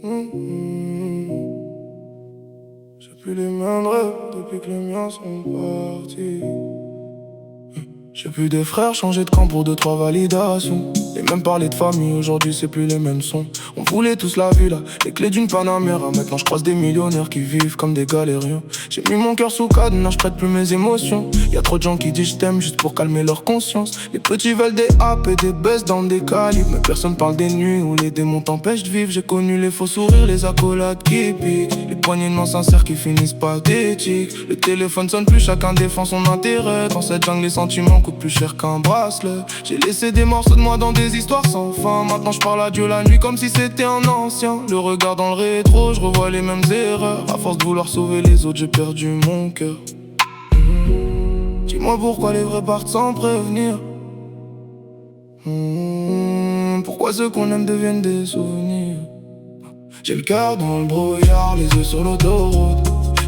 J'ai plus les mêmes rêves depuis que les miens sont partis. J'ai plus des frères changer de camp pour 2-3 validations. Et même parler de famille, aujourd'hui c'est plus les mêmes sons. On voulait tous la villa, les clés d'une Panamera. Maintenant je croise des millionnaires qui vivent comme des galériens. J'ai mis mon cœur sous cadenas, je prête plus mes émotions. Y'a trop de gens qui disent je t'aime juste pour calmer leur conscience. Les petits veulent des apps et des baisses dans des calibres. Mais personne parle des nuits où les démons t'empêchent de vivre. J'ai connu les faux sourires, les accolades qui piquent, les poignées de main sincères qui finissent pathétiques. Le téléphone sonne plus, chacun défend son intérêt. Dans cette jungle les sentiments coûtent plus cher qu'un bracelet. J'ai laissé des morceaux de moi dans des histoires sans fin. Maintenant je parle à Dieu la nuit comme si c'était un ancien. Le regard dans le rétro, je revois les mêmes erreurs. À force de vouloir sauver les autres, j'ai perdu mon cœur. Dis-moi pourquoi les vrais partent sans prévenir. Pourquoi ceux qu'on aime deviennent des souvenirs. J'ai le cœur dans le brouillard, les yeux sur l'autoroute.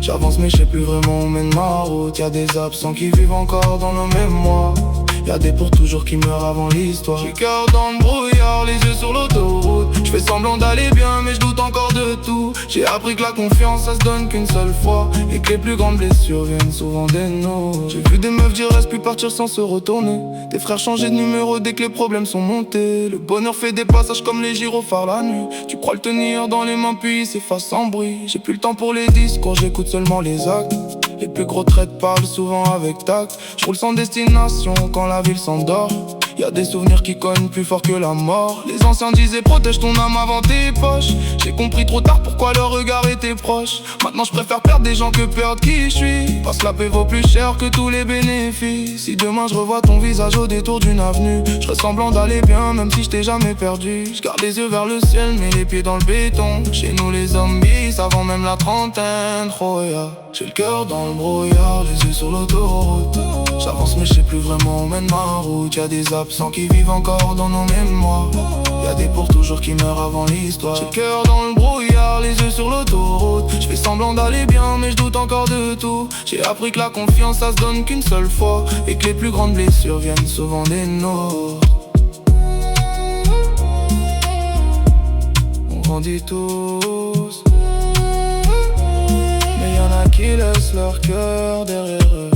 J'avance mais je sais plus vraiment où mène ma route. Y'a des absents qui vivent encore dans nos mémoires. Y'a des pour toujours qui meurent avant l'histoire. J'ai le cœur dans le brouillard, les yeux sur l'autoroute. Je fais semblant d'aller bien mais je doute encore de tout. J'ai appris que la confiance ça se donne qu'une seule fois. Et que les plus grandes blessures viennent souvent des nôtres. J'ai vu des meufs dire reste plus partir sans se retourner. Des frères changer de numéro dès que les problèmes sont montés. Le bonheur fait des passages comme les gyrophares la nuit. Tu crois le tenir dans les mains puis il s'efface sans bruit. J'ai plus le temps pour les discours, j'écoute seulement les actes. Les plus gros traits parlent souvent avec tact. Je roule sans destination quand la ville s'endort. Y'a des souvenirs qui cognent plus fort que la mort. Les anciens disaient protège ton âme avant tes poches. J'ai compris trop tard pourquoi leur regard était proche. Maintenant je préfère perdre des gens que perdre qui je suis. Parce que la paix vaut plus cher que tous les bénéfices. Si demain je revois ton visage au détour d'une avenue, je ferai semblant d'aller bien même si je t'ai jamais perdu. Je garde les yeux vers le ciel mais les pieds dans le béton. Chez nous les zombies avant même la trentaine. Oh yeah. J'ai le cœur dans le brouillard, les yeux sur l'autoroute. J'avance mais je sais plus vraiment où mène ma route. Y'a des absents qui vivent encore dans nos mémoires. Y'a des pour toujours qui meurent avant l'histoire. J'ai le cœur dans le brouillard, les yeux sur l'autoroute. Je fais semblant d'aller bien mais je doute encore de tout. J'ai appris que la confiance ça se donne qu'une seule fois. Et que les plus grandes blessures viennent souvent des nôtres. On grandit tous, qui laissent leur cœur derrière eux.